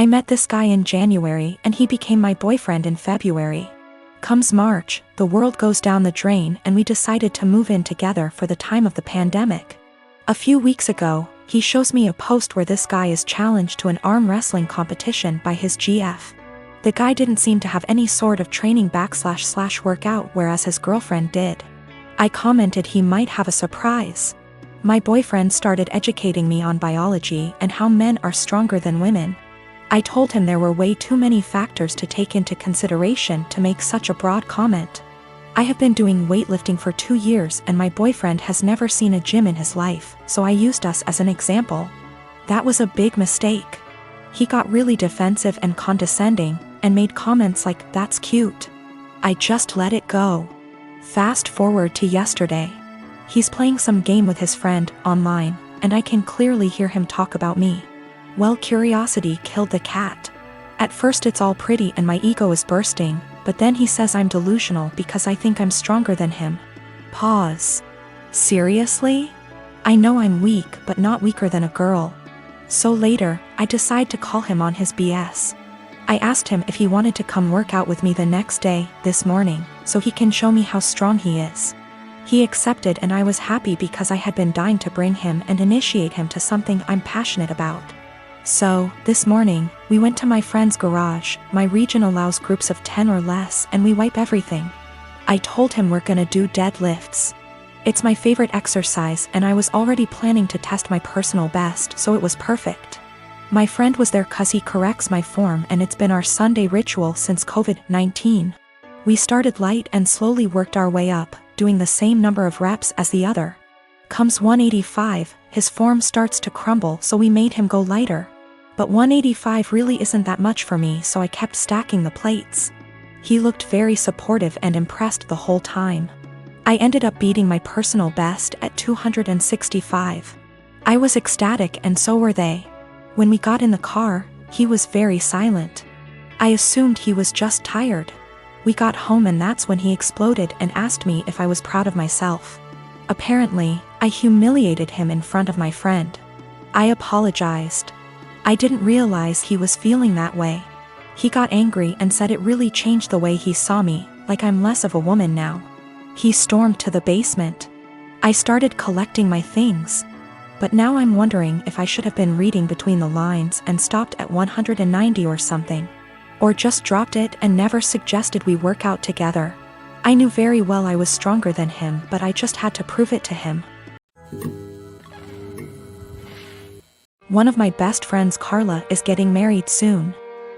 I met this guy in January and he became my boyfriend in February. Comes March, the world goes down the drain and we decided to move in together for the time of the pandemic. A few weeks ago, he shows me a post where this guy is challenged to an arm wrestling competition by his GF. The guy didn't seem to have any sort of training / workout, whereas his girlfriend did. I commented he might have a surprise. My boyfriend started educating me on biology and how men are stronger than women. I told him there were way too many factors to take into consideration to make such a broad comment. I have been doing weightlifting for 2 years and my boyfriend has never seen a gym in his life, so I used us as an example. That was a big mistake. He got really defensive and condescending, and made comments like, "That's cute." I just let it go. Fast forward to yesterday. He's playing some game with his friend, online, and I can clearly hear him talk about me. Well, curiosity killed the cat. At first it's all pretty and my ego is bursting, but then he says I'm delusional because I think I'm stronger than him. Pause. Seriously? I know I'm weak, but not weaker than a girl. So later, I decide to call him on his BS. I asked him if he wanted to come work out with me the next day, this morning, so he can show me how strong he is. He accepted and I was happy because I had been dying to bring him and initiate him to something I'm passionate about. So, this morning, we went to my friend's garage. My region allows groups of 10 or less and we wipe everything. I told him we're gonna do deadlifts. It's my favorite exercise and I was already planning to test my personal best, so it was perfect. My friend was there cause he corrects my form and it's been our Sunday ritual since COVID-19. We started light and slowly worked our way up, doing the same number of reps as the other. Comes 185, his form starts to crumble, so we made him go lighter. But 185 really isn't that much for me, so I kept stacking the plates. He looked very supportive and impressed the whole time. I ended up beating my personal best at 265. I was ecstatic and so were they. When we got in the car, he was very silent. I assumed he was just tired. We got home and that's when he exploded and asked me if I was proud of myself. Apparently, I humiliated him in front of my friend. I apologized. I didn't realize he was feeling that way. He got angry and said it really changed the way he saw me, like I'm less of a woman now. He stormed to the basement. I started collecting my things. But now I'm wondering if I should have been reading between the lines and stopped at 190 or something. Or just dropped it and never suggested we work out together. I knew very well I was stronger than him, but I just had to prove it to him. One of my best friends, Carla, is getting married soon.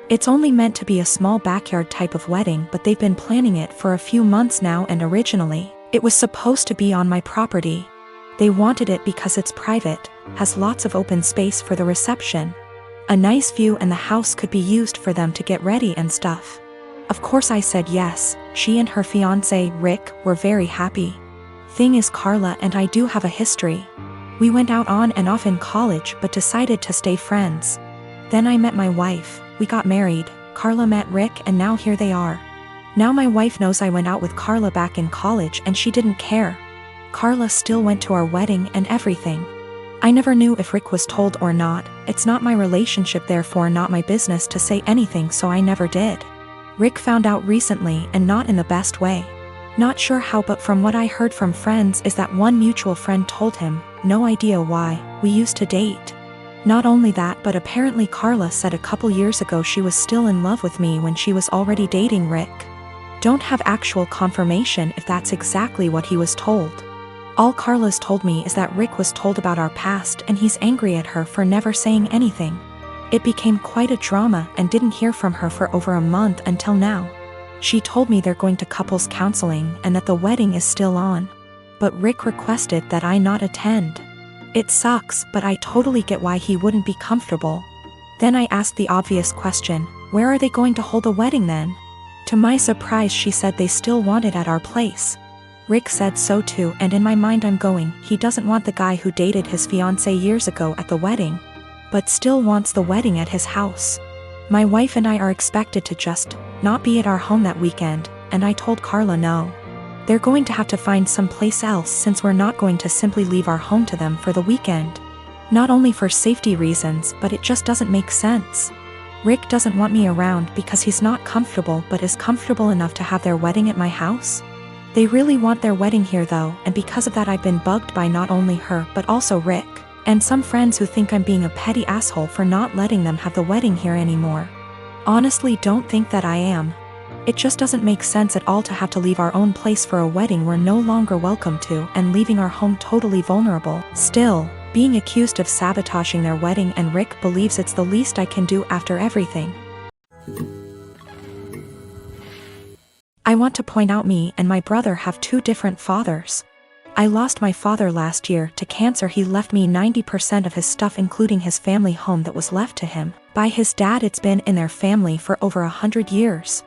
It's only meant to be a small backyard type of wedding, but they've been planning it for a few months now, and originally, it was supposed to be on my property. They wanted it because it's private, has lots of open space for the reception, a nice view, and the house could be used for them to get ready and stuff. Of course I said yes. She and her fiancé, Rick, were very happy. Thing is, Carla and I do have a history. We went out on and off in college but decided to stay friends. Then I met my wife, we got married, Carla met Rick, and now here they are. Now my wife knows I went out with Carla back in college and she didn't care. Carla still went to our wedding and everything. I never knew if Rick was told or not. It's not my relationship, therefore not my business to say anything, so I never did. Rick found out recently and not in the best way. Not sure how, but from what I heard from friends is that one mutual friend told him, no idea why, we used to date. Not only that, but apparently Carla said a couple years ago she was still in love with me when she was already dating Rick. Don't have actual confirmation if that's exactly what he was told. All Carla's told me is that Rick was told about our past and he's angry at her for never saying anything. It became quite a drama and didn't hear from her for over a month until now. She told me they're going to couples counseling and that the wedding is still on. But Rick requested that I not attend. It sucks, but I totally get why he wouldn't be comfortable. Then I asked the obvious question, where are they going to hold the wedding then? To my surprise, she said they still want it at our place. Rick said so too, and in my mind I'm going, he doesn't want the guy who dated his fiancée years ago at the wedding, but still wants the wedding at his house. My wife and I are expected to just not be at our home that weekend, and I told Carla no. They're going to have to find someplace else since we're not going to simply leave our home to them for the weekend. Not only for safety reasons, but it just doesn't make sense. Rick doesn't want me around because he's not comfortable but is comfortable enough to have their wedding at my house. They really want their wedding here though, and because of that I've been bugged by not only her but also Rick, and some friends who think I'm being a petty asshole for not letting them have the wedding here anymore. Honestly, don't think that I am. It just doesn't make sense at all to have to leave our own place for a wedding we're no longer welcome to and leaving our home totally vulnerable. Still, being accused of sabotaging their wedding, and Rick believes it's the least I can do after everything. I want to point out me and my brother have two different fathers. I lost my father last year to cancer. He left me 90% of his stuff including his family home that was left to him by his dad. It's been in their family for over 100 years.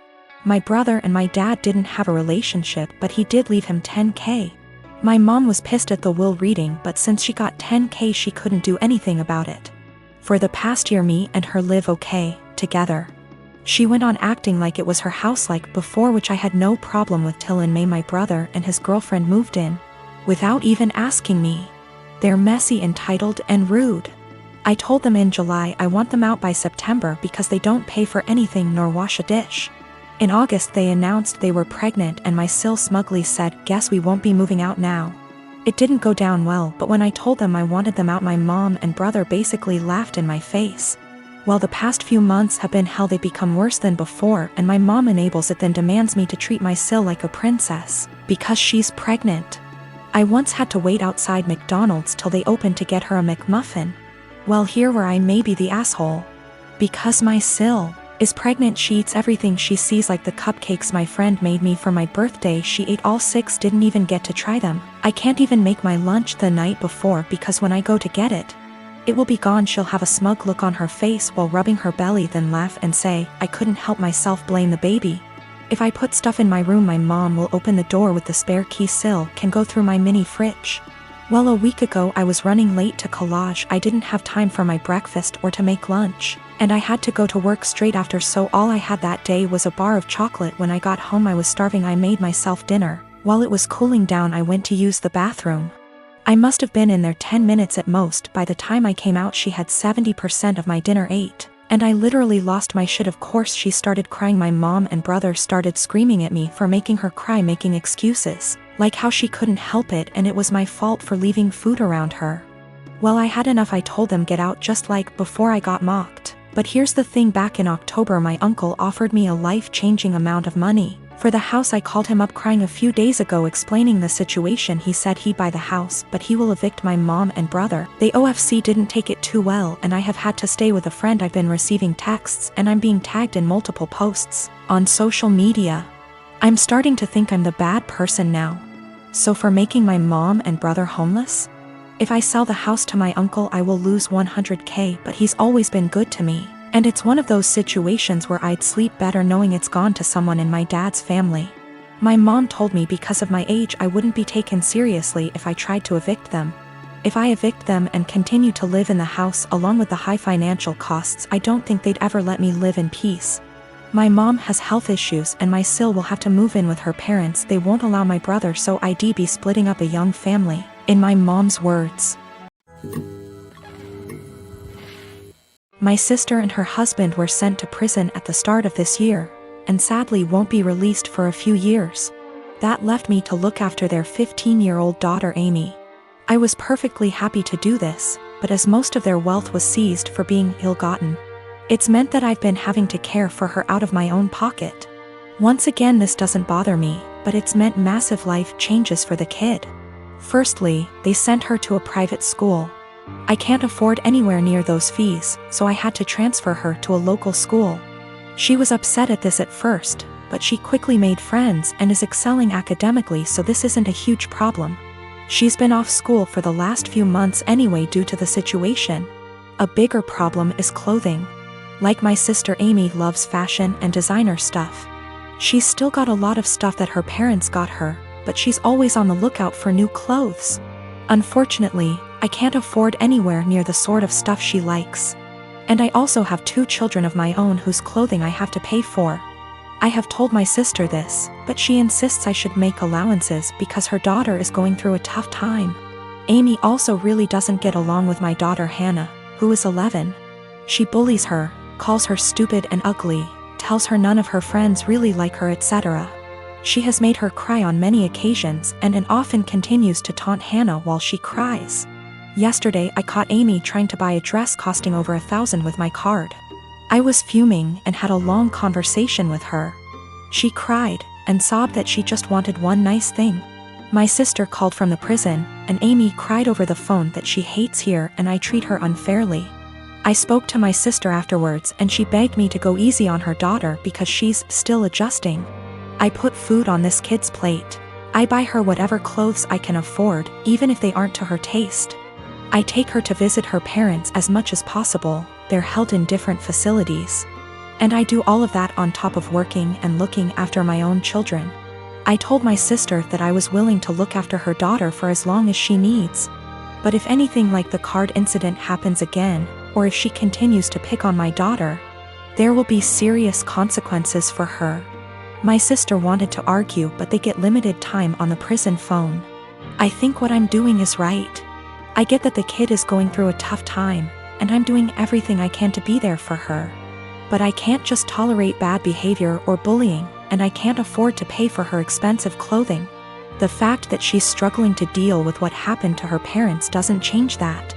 My brother and my dad didn't have a relationship, but he did leave him $10K. My mom was pissed at the will reading, but since she got $10K she couldn't do anything about it. For the past year me and her live okay together. She went on acting like it was her house like before, which I had no problem with, till in May my brother and his girlfriend moved in without even asking me. They're messy, entitled, and rude. I told them in July I want them out by September because they don't pay for anything nor wash a dish. In August they announced they were pregnant and my sil smugly said, "Guess we won't be moving out now." It didn't go down well, but when I told them I wanted them out my mom and brother basically laughed in my face. Well, the past few months have been hell. They become worse than before and my mom enables it, then demands me to treat my sil like a princess because she's pregnant. I once had to wait outside McDonald's till they opened to get her a McMuffin. Well, here where I may be the asshole. Because my sil is pregnant, she eats everything she sees, like the cupcakes my friend made me for my birthday. She ate all 6, didn't even get to try them. I can't even make my lunch the night before because when I go to get it, it will be gone. She'll have a smug look on her face while rubbing her belly, then laugh and say, "I couldn't help myself, blame the baby." If I put stuff in my room, my mom will open the door with the spare key. Sil can go through my mini fridge. Well, a week ago I was running late to collage. I didn't have time for my breakfast or to make lunch, and I had to go to work straight after, so all I had that day was a bar of chocolate. When I got home I was starving. I made myself dinner. While it was cooling down I went to use the bathroom. I must have been in there 10 minutes at most. By the time I came out she had 70% of my dinner ate, and I literally lost my shit. Of course she started crying. My mom and brother started screaming at me for making her cry, making excuses, like how she couldn't help it and it was my fault for leaving food around her. Well, I had enough. I told them get out, just like before I got mocked. But here's the thing, back in October my uncle offered me a life-changing amount of money for the house. I called him up crying a few days ago explaining the situation. He said he'd buy the house but he will evict my mom and brother. The OFC didn't take it too well and I have had to stay with a friend. I've been receiving texts and I'm being tagged in multiple posts on social media. I'm starting to think I'm the bad person now. So for making my mom and brother homeless? If I sell the house to my uncle I will lose 100K, but he's always been good to me. And it's one of those situations where I'd sleep better knowing it's gone to someone in my dad's family. My mom told me because of my age I wouldn't be taken seriously if I tried to evict them. If I evict them and continue to live in the house along with the high financial costs, I don't think they'd ever let me live in peace. My mom has health issues and my sil will have to move in with her parents. They won't allow my brother, so I'd be splitting up a young family, in my mom's words. My sister and her husband were sent to prison at the start of this year, and sadly won't be released for a few years. That left me to look after their 15-year-old daughter Amy. I was perfectly happy to do this, but as most of their wealth was seized for being ill-gotten, it's meant that I've been having to care for her out of my own pocket. Once again, this doesn't bother me, but it's meant massive life changes for the kid. Firstly, they sent her to a private school. I can't afford anywhere near those fees, so I had to transfer her to a local school. She was upset at this at first, but she quickly made friends and is excelling academically, so this isn't a huge problem. She's been off school for the last few months anyway due to the situation. A bigger problem is clothing. Like my sister Amy loves fashion and designer stuff. She's still got a lot of stuff that her parents got her, but she's always on the lookout for new clothes. Unfortunately, I can't afford anywhere near the sort of stuff she likes. And I also have 2 children of my own whose clothing I have to pay for. I have told my sister this, but she insists I should make allowances because her daughter is going through a tough time. Amy also really doesn't get along with my daughter Hannah, who is 11. She bullies her, calls her stupid and ugly, tells her none of her friends really like her, etc. She has made her cry on many occasions and often continues to taunt Hannah while she cries. Yesterday I caught Amy trying to buy a dress costing over $1,000 with my card. I was fuming and had a long conversation with her. She cried and sobbed that she just wanted one nice thing. My sister called from the prison, and Amy cried over the phone that she hates here and I treat her unfairly. I spoke to my sister afterwards and she begged me to go easy on her daughter because she's still adjusting. I put food on this kid's plate. I buy her whatever clothes I can afford, even if they aren't to her taste. I take her to visit her parents as much as possible. They're held in different facilities. And I do all of that on top of working and looking after my own children. I told my sister that I was willing to look after her daughter for as long as she needs. But if anything like the card incident happens again, or if she continues to pick on my daughter, there will be serious consequences for her. My sister wanted to argue, but they get limited time on the prison phone. I think what I'm doing is right. I get that the kid is going through a tough time, and I'm doing everything I can to be there for her. But I can't just tolerate bad behavior or bullying, and I can't afford to pay for her expensive clothing. The fact that she's struggling to deal with what happened to her parents doesn't change that.